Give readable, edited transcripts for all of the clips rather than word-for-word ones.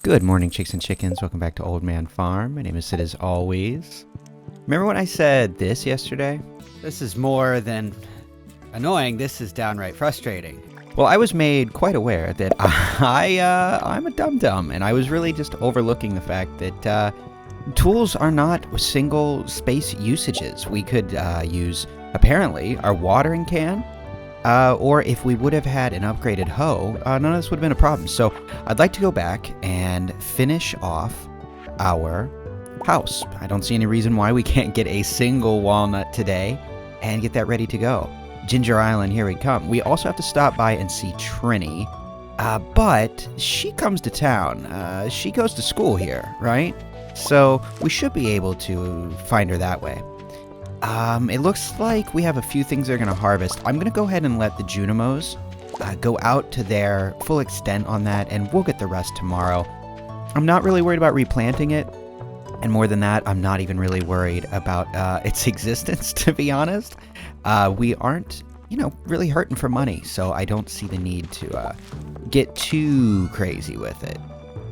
Good morning, chicks and chickens. Welcome back to Old Man Farm. My name is Sid as always. Remember when I said this yesterday? This is more than annoying. This is downright frustrating. Well, I was made quite aware that I'm a dum-dum, and I was really just overlooking the fact that tools are not single space usages. We could use, apparently, our watering can, or if we would have had an upgraded hoe, none of this would have been a problem. So I'd like to go back and finish off our house. I don't see any reason why we can't get a single walnut today and get that ready to go. Ginger Island, here we come. We also have to stop by and see Trini, but she comes to town. She goes to school here, right? So we should be able to find her that way. It looks like we have a few things they're going to harvest. I'm going to go ahead and let the Junimos go out to their full extent on that, and we'll get the rest tomorrow. I'm not really worried about replanting it, and more than that, I'm not even really worried about its existence, to be honest. We aren't, really hurting for money, so I don't see the need to get too crazy with it.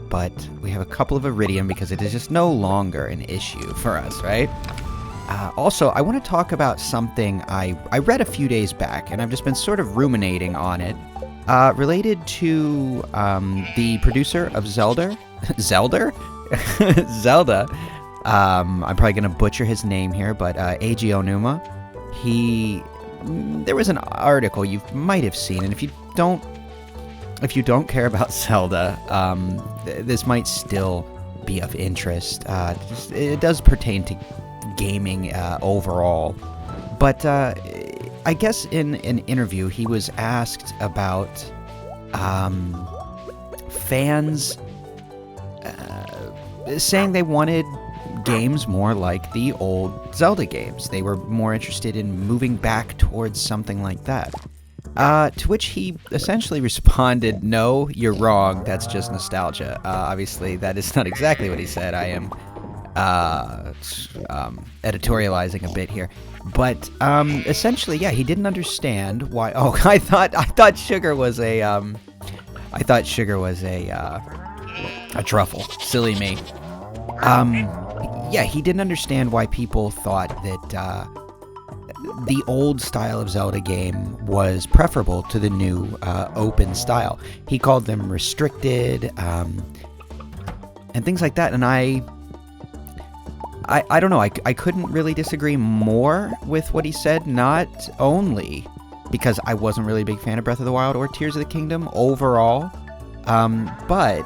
But we have a couple of iridium because it is just no longer an issue for us, right? Also, I want to talk about something I read a few days back, and I've just been sort of ruminating on it, related to the producer of Zelda. Zelda? Zelda. I'm probably going to butcher his name here, but Eiji Aonuma. There was an article you might have seen, and if you don't care about Zelda, this might still be of interest. It does pertain to gaming overall, but I guess in an interview he was asked about fans saying they wanted games more like the old Zelda games. They were more interested in moving back towards something like that. To which he essentially responded, "No, you're wrong. That's just nostalgia." Obviously, that is not exactly what he said. I am editorializing a bit here, but essentially, yeah, he didn't understand why. Oh, I thought sugar was a truffle. Silly me. Yeah, he didn't understand why people thought that the old style of Zelda game was preferable to the new open style. He called them restricted and things like that, and I don't know, I couldn't really disagree more with what he said, not only because I wasn't really a big fan of Breath of the Wild or Tears of the Kingdom overall, but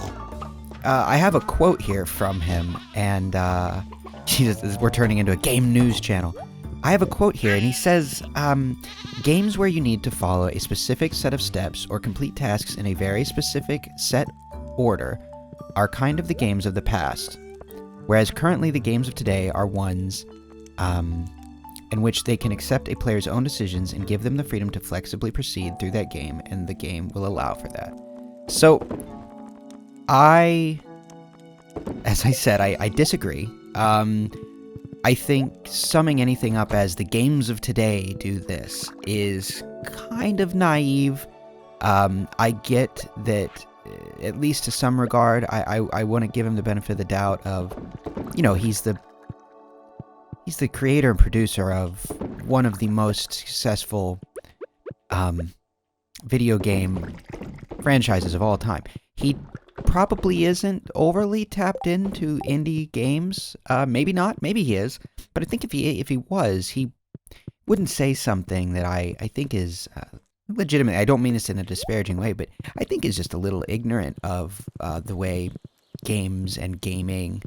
I have a quote here from him, and Jesus, we're turning into a game news channel. I have a quote here, and he says, games where you need to follow a specific set of steps or complete tasks in a very specific set order are kind of the games of the past. Whereas currently the games of today are ones in which they can accept a player's own decisions and give them the freedom to flexibly proceed through that game, and the game will allow for that. So, as I said, I disagree. I think summing anything up as the games of today do this is kind of naive. I get that, at least to some regard, I want to give him the benefit of the doubt of, he's the creator and producer of one of the most successful video game franchises of all time. He probably isn't overly tapped into indie games. Maybe not. Maybe he is. But I think if he was, he wouldn't say something that I think is legitimate. I don't mean this in a disparaging way, but I think is just a little ignorant of the way games and gaming,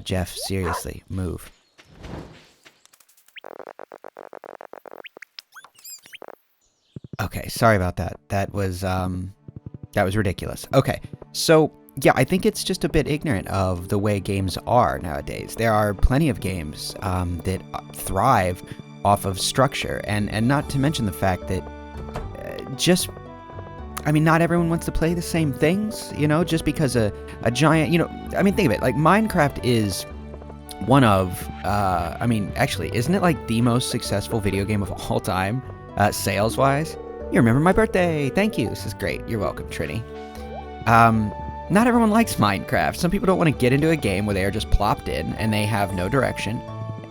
Jeff, seriously, move. Okay, sorry about that. That was ridiculous. Okay, so yeah, I think it's just a bit ignorant of the way games are nowadays. There are plenty of games that thrive off of structure, and not to mention the fact that not everyone wants to play the same things, just because a giant, think of it, like Minecraft is one of, actually, isn't it like the most successful video game of all time, sales-wise? You remember my birthday. Thank you. This is great. You're welcome, Trini. not everyone likes Minecraft. Some people don't want to get into a game where they are just plopped in and they have no direction.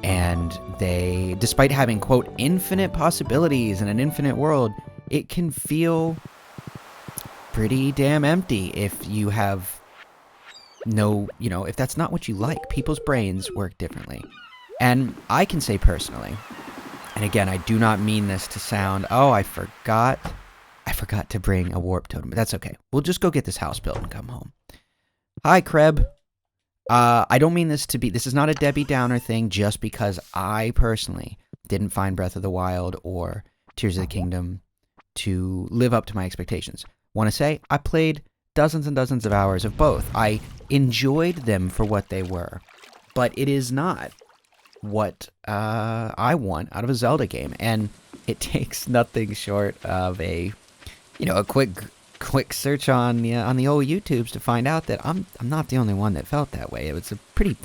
And they, despite having, quote, infinite possibilities and an infinite world, it can feel pretty damn empty if you have no, if that's not what you like. People's brains work differently. And I can say personally, and again, I do not mean this to sound, oh, I forgot to bring a warp totem, but that's okay. We'll just go get this house built and come home. Hi, Kreb. I don't mean this is not a Debbie Downer thing just because I personally didn't find Breath of the Wild or Tears of the Kingdom to live up to my expectations. Want to say, I played dozens and dozens of hours of both. I enjoyed them for what they were, but it is not what I want out of a Zelda game, and it takes nothing short of a quick search on the old YouTubes to find out that I'm not the only one that felt that way. It was a pretty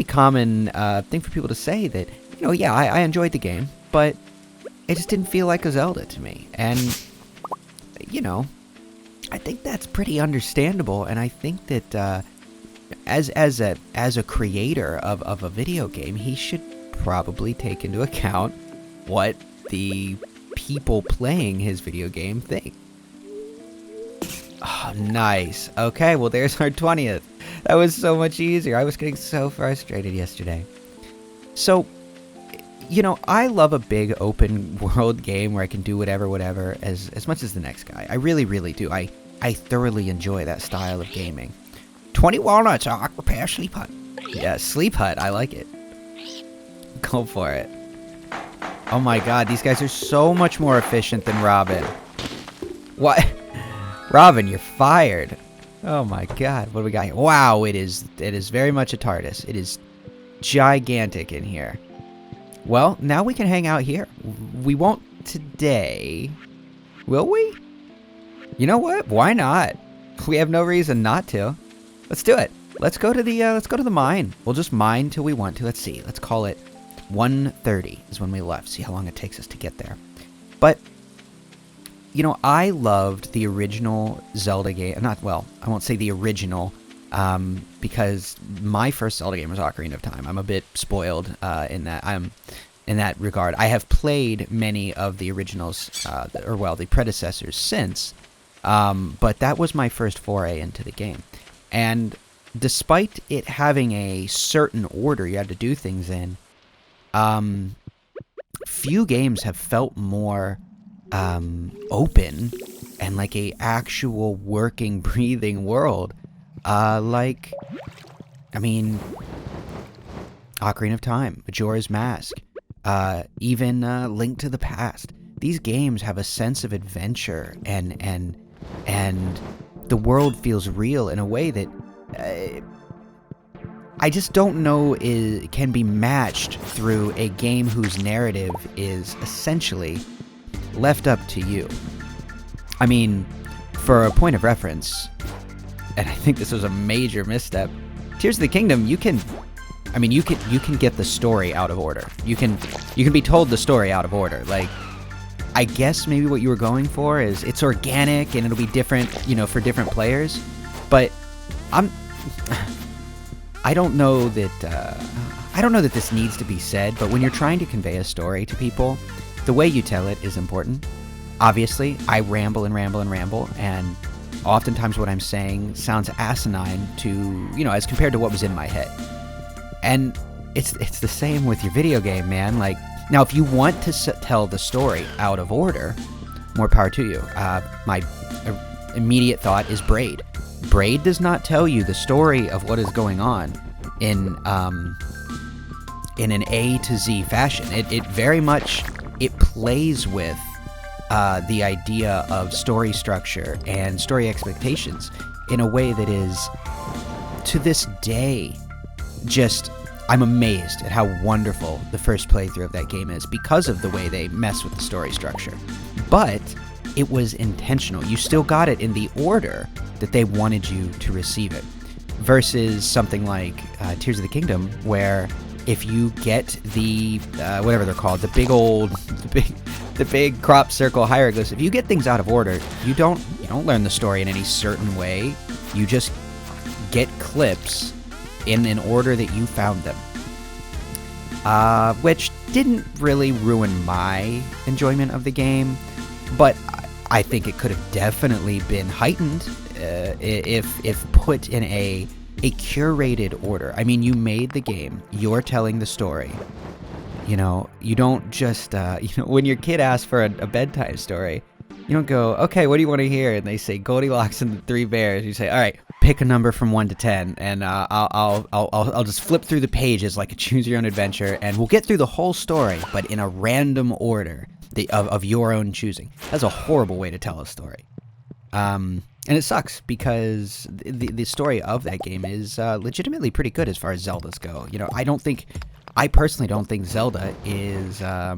common thing for people to say that, yeah, I enjoyed the game, but it just didn't feel like a Zelda to me. And, I think that's pretty understandable, and I think that as a creator of a video game, he should probably take into account what the people playing his video game think. Oh, nice. Okay, well, there's our 20th. That was so much easier. I was getting so frustrated yesterday. So, I love a big open world game where I can do whatever as much as the next guy. I really, really do. I thoroughly enjoy that style of gaming. 20 walnuts, repair sleep hut. Yeah, sleep hut. I like it. Go for it. Oh my god, these guys are so much more efficient than Robin. What? Robin, you're fired. Oh my god, what do we got here? Wow, it is very much a TARDIS. It is gigantic in here. Well, now we can hang out here. We won't today. Will we? You know what? Why not? We have no reason not to. Let's do it. Let's go to the mine. We'll just mine till we want to. Let's see. Let's call it 1:30 is when we left. See how long it takes us to get there. But I loved the original Zelda game. I won't say the original, because my first Zelda game was Ocarina of Time. I'm a bit spoiled in that regard. I have played many of the originals, the predecessors since, but that was my first foray into the game. And despite it having a certain order you had to do things in, few games have felt more open and like a actual working, breathing world. Ocarina of Time, Majora's Mask, even Link to the Past. These games have a sense of adventure and the world feels real in a way that I just don't know can be matched through a game whose narrative is essentially left up to you. I mean, for a point of reference, and I think this was a major misstep, Tears of the Kingdom, you can get the story out of order. You can be told the story out of order. Like, I guess maybe what you were going for is it's organic and it'll be different, for different players. But I don't know that this needs to be said, but when you're trying to convey a story to people, the way you tell it is important. Obviously, I ramble, and oftentimes what I'm saying sounds asinine to, as compared to what was in my head. And it's the same with your video game, man. Like, now, if you want to tell the story out of order, more power to you. My immediate thought is Braid. Braid does not tell you the story of what is going on in an A to Z fashion. It very much plays with the idea of story structure and story expectations in a way that is, to this day, just, I'm amazed at how wonderful the first playthrough of that game is because of the way they mess with the story structure. But it was intentional. You still got it in the order that they wanted you to receive it. Versus something like Tears of the Kingdom, where if you get the, whatever they're called, the big crop circle hieroglyphs, if you get things out of order, you don't learn the story in any certain way. You just get clips in an order that you found them. Which didn't really ruin my enjoyment of the game, but I think it could have definitely been heightened if put in a curated order. I mean, you made the game, you're telling the story. You know, you don't just, when your kid asks for a bedtime story, you don't go, okay, what do you want to hear? And they say Goldilocks and the Three Bears. You say, all right, pick a number from 1 to 10, and I'll just flip through the pages like a choose your own adventure, and we'll get through the whole story, but in a random order of your own choosing. That's a horrible way to tell a story. And it sucks because the story of that game is legitimately pretty good as far as Zeldas go. You know, I personally don't think Zelda is, I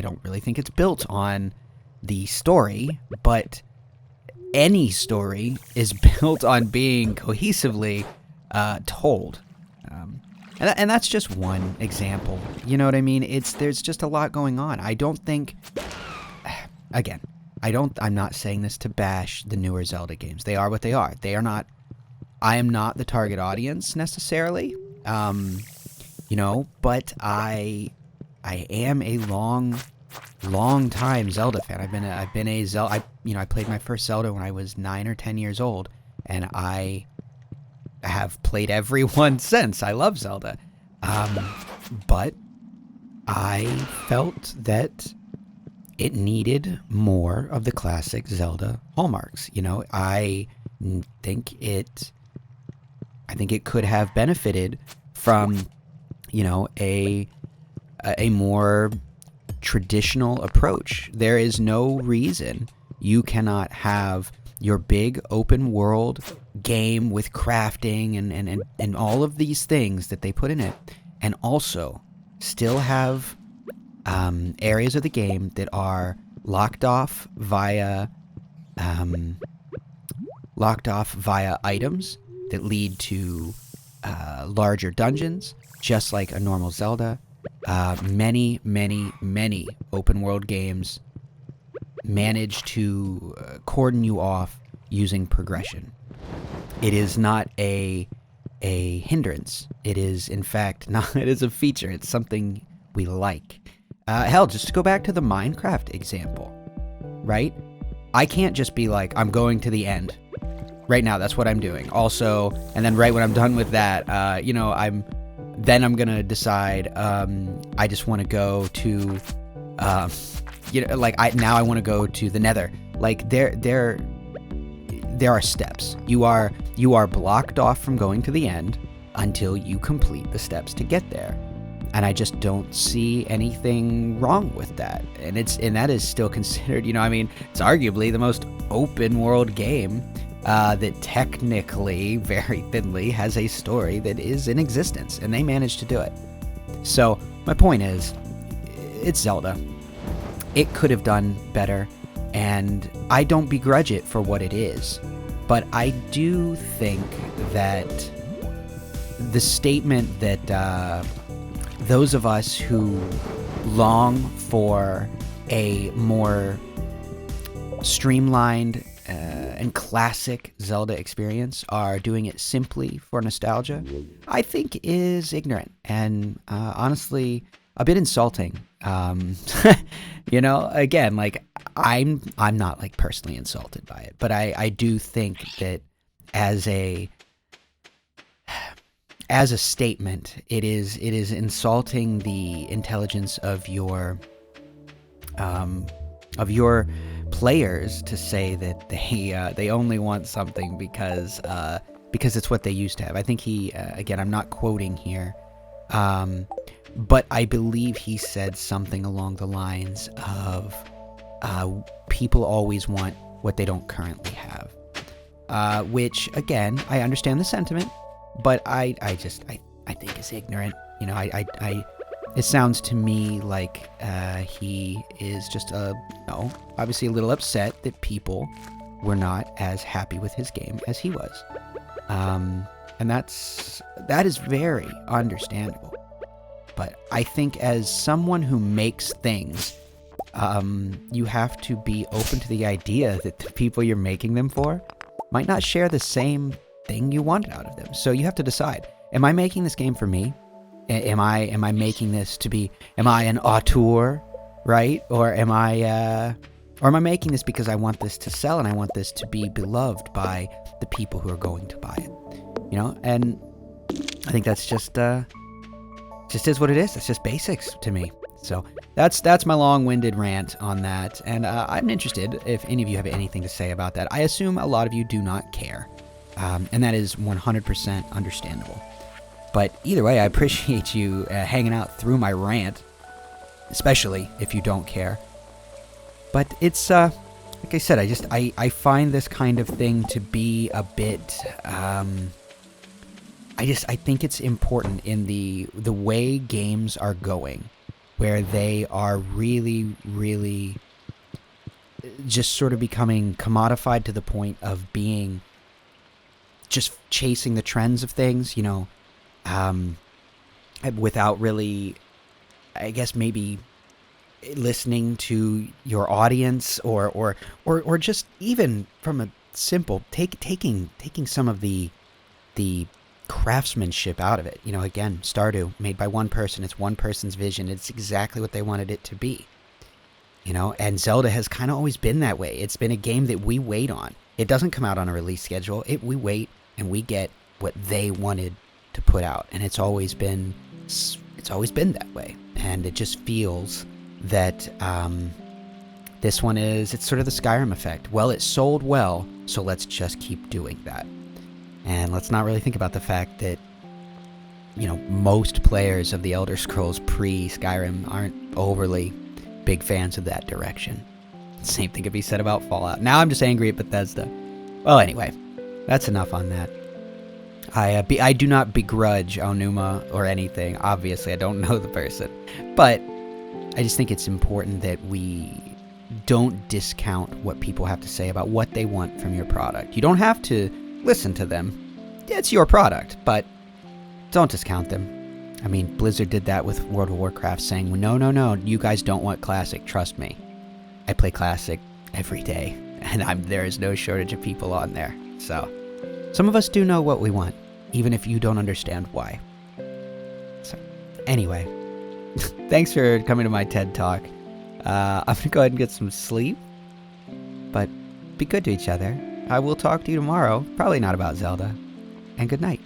don't really think it's built on the story, but any story is built on being cohesively told. And that's just one example. You know what I mean? There's just a lot going on. I don't think, again, I'm not saying this to bash the newer Zelda games. They are what they are. I am not the target audience necessarily. You know, but I am a long time Zelda fan. I've been a Zelda. I played my first Zelda when I was 9 or 10 years old, and I have played every one since. I love Zelda, but I felt that it needed more of the classic Zelda hallmarks. You know, I think it could have benefited from, you know, a more traditional approach. There is no reason you cannot have your big open world game with crafting and all of these things that they put in it, and also still have areas of the game that are locked off via items that lead to larger dungeons, just like a normal Zelda. Many open world games manage to cordon you off using progression. It is not a hindrance. It is, in fact, not. It is a feature. It's something we like. Hell, just to go back to the Minecraft example, right? I can't just be like, I'm going to the end. Right now, that's what I'm doing. Also, and then right when I'm done with that, you know, I'm gonna decide, I just want to go to, you know, like I want to go to the Nether. Like there are steps. You are blocked off from going to the end until you complete the steps to get there. And I just don't see anything wrong with that. And that is still considered, you know, I mean, it's arguably the most open world game that technically, very thinly, has a story that is in existence, and they managed to do it. So my point is, it's Zelda. It could have done better, and I don't begrudge it for what it is. But I do think that the statement that those of us who long for a more streamlined and classic Zelda experience are doing it simply for nostalgia, I think is ignorant and honestly a bit insulting. You know, again, like I'm not like personally insulted by it, but I do think that as a statement, it is insulting the intelligence of your players to say that they only want something because it's what they used to have. I think again, I'm not quoting here, but I believe he said something along the lines of people always want what they don't currently have, which again, I understand the sentiment, but I think is ignorant. You know, it sounds to me like he is just obviously a little upset that people were not as happy with his game as he was, and that is very understandable. But I think as someone who makes things, you have to be open to the idea that the people you're making them for might not share the same thing you wanted out of them. So you have to decide, am I making this game for me? Am I making this to be, am I an auteur, right? Or am I making this because I want this to sell and I want this to be beloved by the people who are going to buy it? You know, and I think that's just is what it is. That's just basics to me. So that's my long-winded rant on that, and I'm interested if any of you have anything to say about that. I assume a lot of you do not care, and that is 100% understandable. But either way, I appreciate you hanging out through my rant, especially if you don't care. But it's, like I said, I find this kind of thing to be a bit, I think it's important in the way games are going, where they are really, really just sort of becoming commodified to the point of being just chasing the trends of things, you know, without really, I guess, maybe listening to your audience or just even from a simple taking some of the craftsmanship out of it. You know, again, Stardew, made by one person. It's one person's vision. It's exactly what they wanted it to be. You know, and Zelda has kind of always been that way. It's been a game that we wait on. It doesn't come out on a release schedule. We wait and we get what they wanted to put out, and it's always been that way. And it just feels that this one it's sort of the Skyrim effect. Well, it sold well, so let's just keep doing that. And let's not really think about the fact that, you know, most players of the Elder Scrolls pre-Skyrim aren't overly big fans of that direction. Same thing could be said about Fallout. Now I'm just angry at Bethesda. Well, anyway, that's enough on that. I do not begrudge Aonuma or anything. Obviously, I don't know the person. But I just think it's important that we don't discount what people have to say about what they want from your product. You don't have to listen to them. It's your product, but don't discount them. I mean, Blizzard did that with World of Warcraft, saying, no, you guys don't want Classic, trust me. I play Classic every day, and there is no shortage of people on there. So, some of us do know what we want, even if you don't understand why. So, anyway, thanks for coming to my TED Talk. I'm going to go ahead and get some sleep, but be good to each other. I will talk to you tomorrow, probably not about Zelda, and good night.